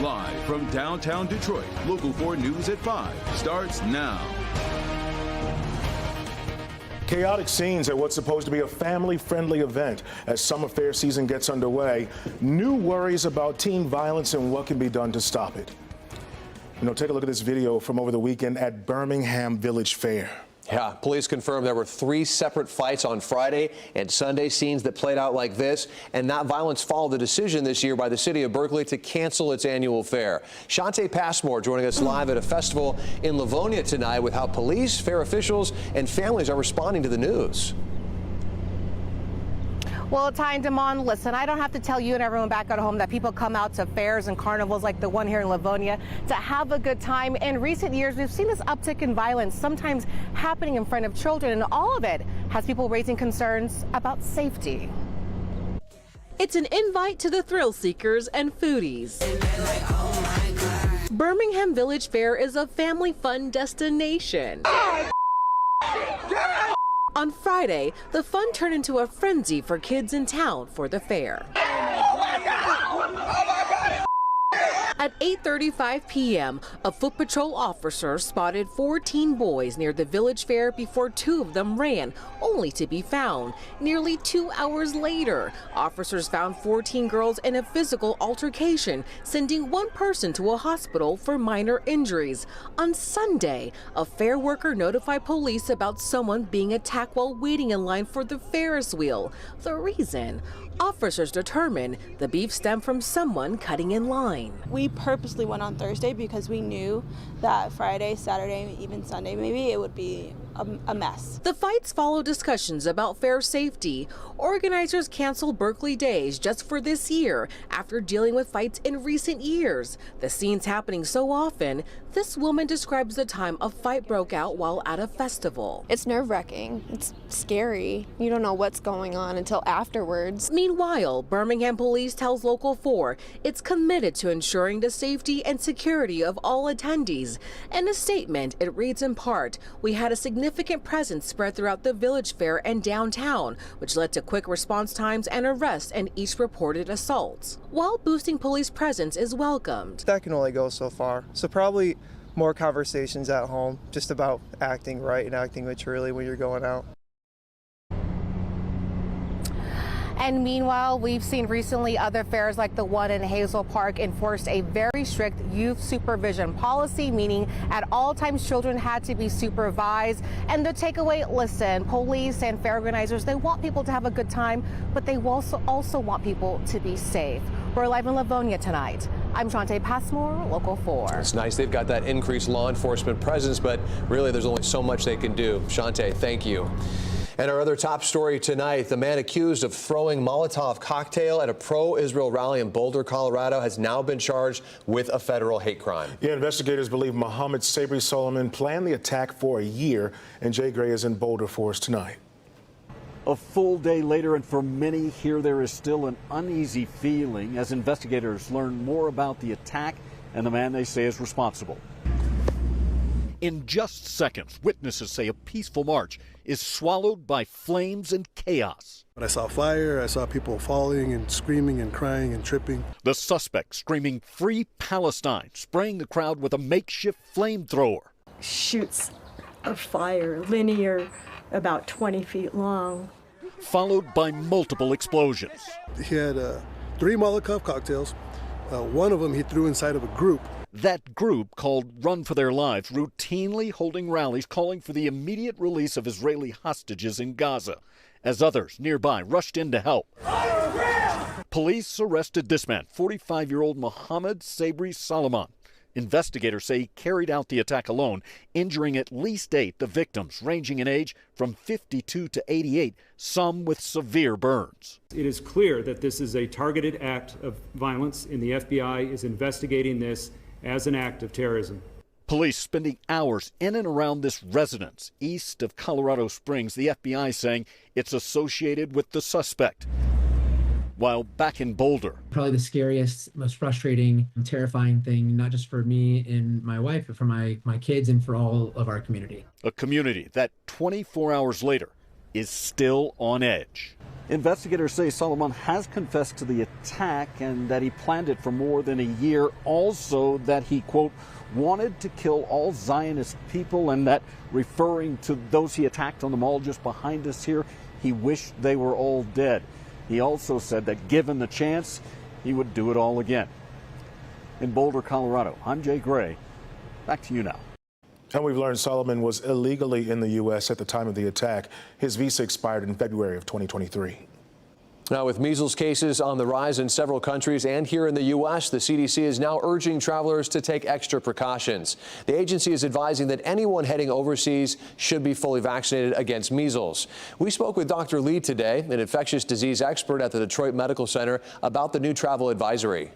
Live from downtown Detroit, Local 4 News at 5 starts now. Chaotic scenes at what's supposed to be a family-friendly event as summer fair season gets underway. New worries about teen violence and what can be done to stop it. Take a look at this video from over the weekend at Birmingham Village Fair. Yeah, police confirmed there were 3 separate fights on Friday and Sunday, scenes that played out like this. And that violence followed the decision this year by the city of Berkeley to cancel its annual fair. Shante Passmore joining us live at a festival in Livonia tonight with how police, fair officials, and families are responding to the news. Well, Ty and Damon, listen, I don't have to tell you and everyone back at home that people come out to fairs and carnivals like the one here in Livonia to have a good time. In recent years, we've seen this uptick in violence, sometimes happening in front of children, and all of it has people raising concerns about safety. It's an invite to the thrill seekers and foodies. Birmingham Village Fair is a family fun destination. On Friday, the fun turned into a frenzy for kids in town for the fair. At 8:35 p.m., a Foot Patrol officer spotted 14 boys near the village fair before 2 of them ran, only to be found. Nearly 2 hours later, officers found 14 girls in a physical altercation, sending 1 person to a hospital for minor injuries. On Sunday, a fair worker notified police about someone being attacked while waiting in line for the Ferris wheel. The reason? Officers determined the beef stemmed from someone cutting in line. We purposely went on Thursday because we knew that Friday, Saturday, even Sunday, maybe it would be a mess. The fights follow discussions about fair safety. Organizers canceled Berkeley Days just for this year after dealing with fights in recent years. The scenes happening so often, this woman describes the time a fight broke out while at a festival. It's nerve-wracking. It's scary. You don't know what's going on until afterwards. Meanwhile, Birmingham Police tells Local 4 it's committed to ensuring the safety and security of all attendees. In a statement, it reads in part, "We had a significant presence spread throughout the village fair and downtown, which led to quick response times and arrests in each reported assaults." While boosting police presence is welcomed, that can only go so far. So probably more conversations at home just about acting right and acting maturely when you're going out. And meanwhile, we've seen recently other fairs like the one in Hazel Park enforced a very strict youth supervision policy, meaning at all times children had to be supervised. And the takeaway, listen, police and fair organizers, they want people to have a good time, but they also want people to be safe. We're live in Livonia tonight. I'm Shante Passmore, Local 4. It's nice they've got that increased law enforcement presence, but really there's only so much they can do. Shante, thank you. And our other top story tonight, the man accused of throwing Molotov cocktail at a pro-Israel rally in Boulder, Colorado, has now been charged with a federal hate crime. Yeah, investigators believe Mohammed Sabri Solomon planned the attack for a year, and Jay Gray is in Boulder for us tonight. A full day later, and for many here, there is still an uneasy feeling as investigators learn more about the attack and the man they say is responsible. In just seconds, witnesses say a peaceful march is swallowed by flames and chaos. I saw fire, I saw people falling and screaming and crying and tripping. The suspect screaming "Free Palestine," spraying the crowd with a makeshift flamethrower. Shoots of fire, linear, about 20 feet long. Followed by multiple explosions. He had 3 Molotov cocktails. One of them he threw inside of a group. That group, called Run for Their Lives, routinely holding rallies calling for the immediate release of Israeli hostages in Gaza, as others nearby rushed in to help. Police arrested this man, 45-year-old Mohammed Sabri Solomon. Investigators say he carried out the attack alone, injuring at least 8, the victims ranging in age from 52 to 88, some with severe burns. It is clear that this is a targeted act of violence, and the FBI is investigating this as an act of terrorism. Police spending hours in and around this residence east of Colorado Springs, the FBI saying it's associated with the suspect. While back in Boulder, probably the scariest, most frustrating, terrifying thing, not just for me and my wife, but for my kids and for all of our community. A community that 24 hours later is still on edge. Investigators say Solomon has confessed to the attack and that he planned it for more than a year. Also that he, quote, wanted to kill all Zionist people, and that, referring to those he attacked on the mall just behind us here, he wished they were all dead. He also said that given the chance, he would do it all again. In Boulder, Colorado, I'm Jay Gray. Back to you now. And we've learned Solomon was illegally in the U.S. at the time of the attack. His visa expired in February of 2023. Now, with measles cases on the rise in several countries and here in the U.S., the CDC is now urging travelers to take extra precautions. The agency is advising that anyone heading overseas should be fully vaccinated against measles. We spoke with Dr. Lee today, an infectious disease expert at the Detroit Medical Center, about the new travel advisory.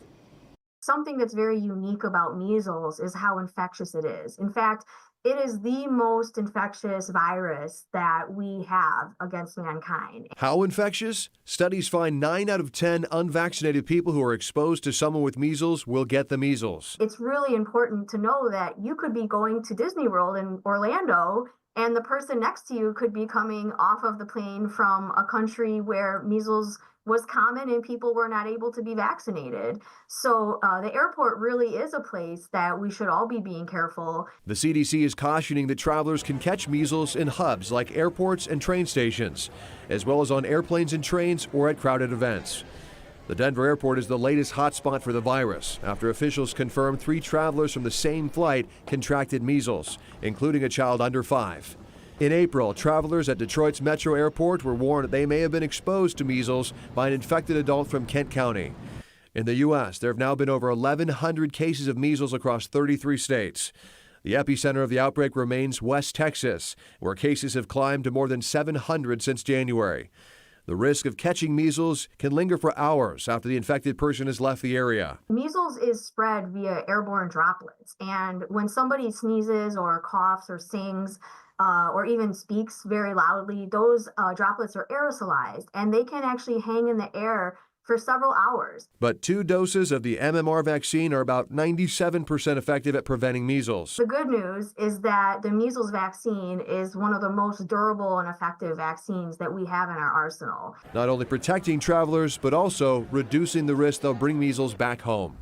Something that's very unique about measles is how infectious it is. In fact, it is the most infectious virus that we have against mankind. How infectious? Studies find 9 out of 10 unvaccinated people who are exposed to someone with measles will get the measles. It's really important to know that you could be going to Disney World in Orlando and the person next to you could be coming off of the plane from a country where measles was common and people were not able to be vaccinated. So the airport really is a place that we should all be being careful. The CDC is cautioning that travelers can catch measles in hubs like airports and train stations, as well as on airplanes and trains or at crowded events. The Denver airport is the latest hotspot for the virus after officials confirmed 3 travelers from the same flight contracted measles, including a child under 5. In April, travelers at Detroit's Metro Airport were warned that they may have been exposed to measles by an infected adult from Kent County. In the U.S., there have now been over 1,100 cases of measles across 33 states. The epicenter of the outbreak remains West Texas, where cases have climbed to more than 700 since January. The risk of catching measles can linger for hours after the infected person has left the area. Measles is spread via airborne droplets, and when somebody sneezes or coughs or sings, or even speaks very loudly, those droplets are aerosolized and they can actually hang in the air for several hours. But 2 doses of the MMR vaccine are about 97% effective at preventing measles. The good news is that the measles vaccine is one of the most durable and effective vaccines that we have in our arsenal. Not only protecting travelers, but also reducing the risk they'll bring measles back home.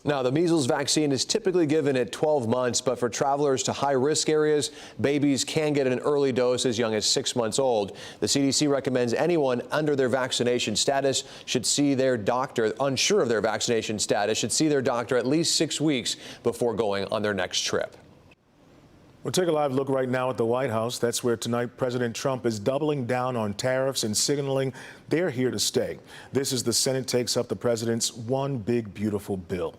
Now, the measles vaccine is typically given at 12 months, but for travelers to high-risk areas, babies can get an early dose as young as 6 months old. The CDC recommends anyone under their vaccination status should see their doctor, unsure of their vaccination status, should see their doctor at least 6 weeks before going on their next trip. We'll take a live look right now at the White House. That's where tonight President Trump is doubling down on tariffs and signaling they're here to stay. This is the Senate takes up the president's one big beautiful bill.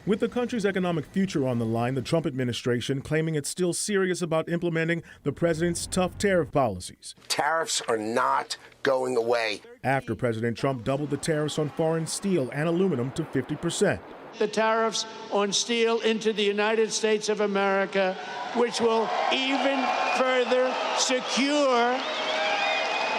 With the country's economic future on the line, the Trump administration claiming it's still serious about implementing the president's tough tariff policies. Tariffs are not going away. After President Trump doubled the tariffs on foreign steel and aluminum to 50%. The tariffs on steel into the United States of America, which will even further secure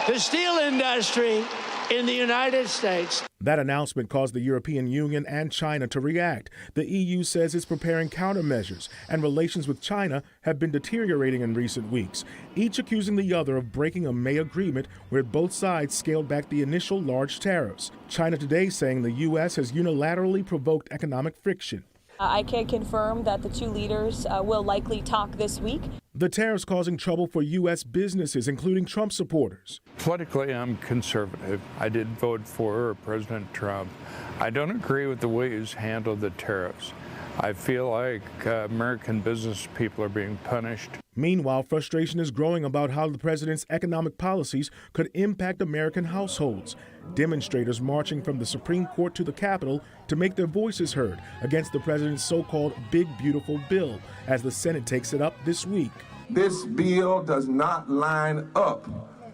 the steel industry in the United States. That announcement caused the European Union and China to react. The EU says it's preparing countermeasures, and relations with China have been deteriorating in recent weeks, each accusing the other of breaking a May agreement where both sides scaled back the initial large tariffs. China today saying the U.S. has unilaterally provoked economic friction. I can confirm that the 2 leaders will likely talk this week. The tariffs causing trouble for U.S. businesses, including Trump supporters. Politically, I'm conservative. I did vote for President Trump. I don't agree with the way he's handled the tariffs. I feel like American business people are being punished. Meanwhile, frustration is growing about how the president's economic policies could impact American households. Demonstrators marching from the Supreme Court to the Capitol to make their voices heard against the president's so-called Big Beautiful Bill as the Senate takes it up this week. This bill does not line up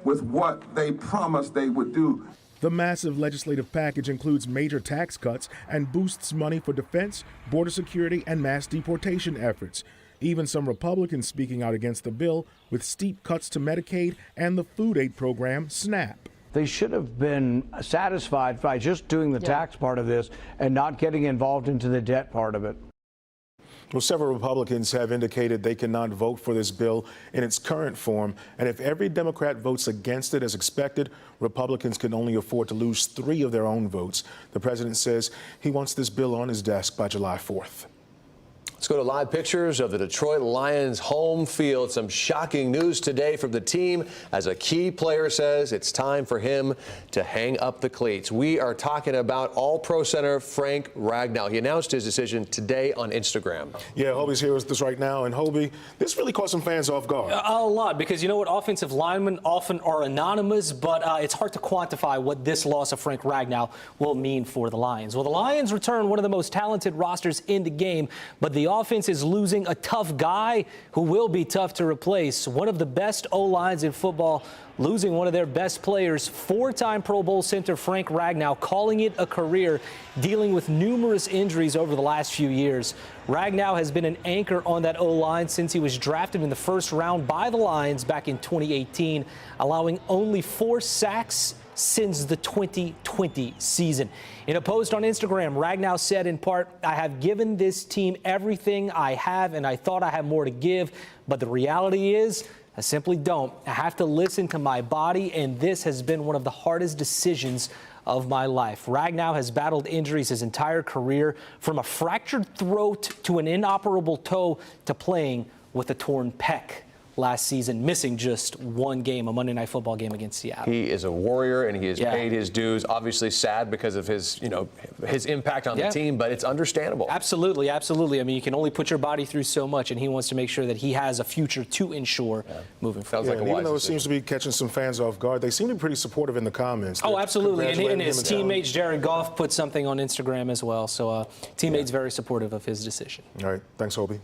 with what they promised they would do. The massive legislative package includes major tax cuts and boosts money for defense, border security, and mass deportation efforts. Even some Republicans speaking out against the bill, with steep cuts to Medicaid and the food aid program, SNAP. They should have been satisfied by just doing the tax part of this and not getting involved into the debt part of it. Well, several Republicans have indicated they cannot vote for this bill in its current form. And if every Democrat votes against it as expected, Republicans can only afford to lose 3 of their own votes. The president says he wants this bill on his desk by July 4th. Let's go to live pictures of the Detroit Lions home field. Some shocking news today from the team as a key player says it's time for him to hang up the cleats. We are talking about All-Pro center Frank Ragnow. He announced his decision today on Instagram. Yeah, Hobie's here with us right now. And Hobie, this really caught some fans off guard. A lot, because you know what? Offensive linemen often are anonymous, but it's hard to quantify what this loss of Frank Ragnow will mean for the Lions. Well, the Lions return one of the most talented rosters in the game, but the offense is losing a tough guy who will be tough to replace. One of the best O-lines in football, losing one of their best players, 4-time Pro Bowl center Frank Ragnow, calling it a career, dealing with numerous injuries over the last few years. Ragnow has been an anchor on that O-line since he was drafted in the first round by the Lions back in 2018, allowing only 4 sacks since the 2020 season. In a post on Instagram, Ragnow said in part, "I have given this team everything I have, and I thought I had more to give, but the reality is I simply don't. I have to listen to my body, and this has been one of the hardest decisions of my life." Ragnow has battled injuries his entire career, from a fractured throat to an inoperable toe to playing with a torn pec last season, missing just 1 game, a Monday Night Football game against Seattle. He is a warrior, and he has paid his dues. Obviously sad because of his, his impact on the team, but it's understandable. Absolutely, absolutely. I mean, you can only put your body through so much, and he wants to make sure that he has a future to ensure moving forward. Yeah, even though it seems to be catching some fans off guard, they seem to be pretty supportive in the comments. Oh, absolutely. And his teammates, Jared Goff, put something on Instagram as well. So teammates very supportive of his decision. All right. Thanks, Hobie.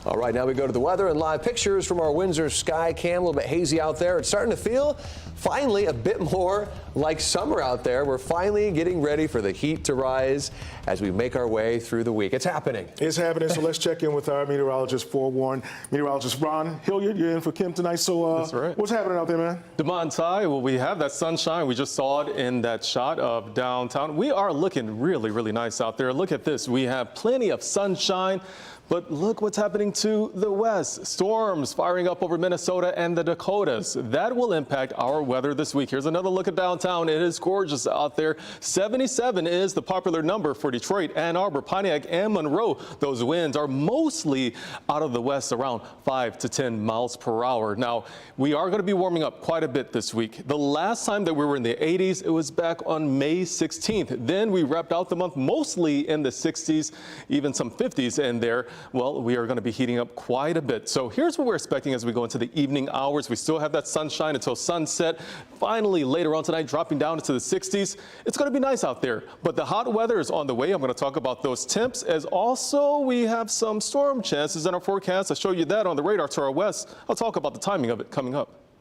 All right, now we go to the weather and live pictures from our Windsor sky cam. A little bit hazy out there. It's starting to feel, finally, a bit more like summer out there. We're finally getting ready for the heat to rise as we make our way through the week. It's happening. It's happening, so let's check in with our meteorologist, forewarned meteorologist Ron Hilliard. You're in for Kim tonight, so That's right. What's happening out there, man? Demond Ty, well, we have that sunshine. We just saw it in that shot of downtown. We are looking really, really nice out there. Look at this. We have plenty of sunshine. But look what's happening to the west. Storms firing up over Minnesota and the Dakotas. That will impact our weather this week. Here's another look at downtown. It is gorgeous out there. 77 is the popular number for Detroit, Ann Arbor, Pontiac, and Monroe. Those winds are mostly out of the west, around 5 to 10 miles per hour. Now, we are going to be warming up quite a bit this week. The last time that we were in the 80s, it was back on May 16th. Then we wrapped out the month mostly in the 60s, even some 50s in there. Well, we are going to be heating up quite a bit. So here's what we're expecting as we go into the evening hours. We still have that sunshine until sunset. Finally, later on tonight, dropping down into the 60s. It's going to be nice out there. But the hot weather is on the way. I'm going to talk about those temps, as also we have some storm chances in our forecast. I'll show you that on the radar to our west. I'll talk about the timing of it coming up.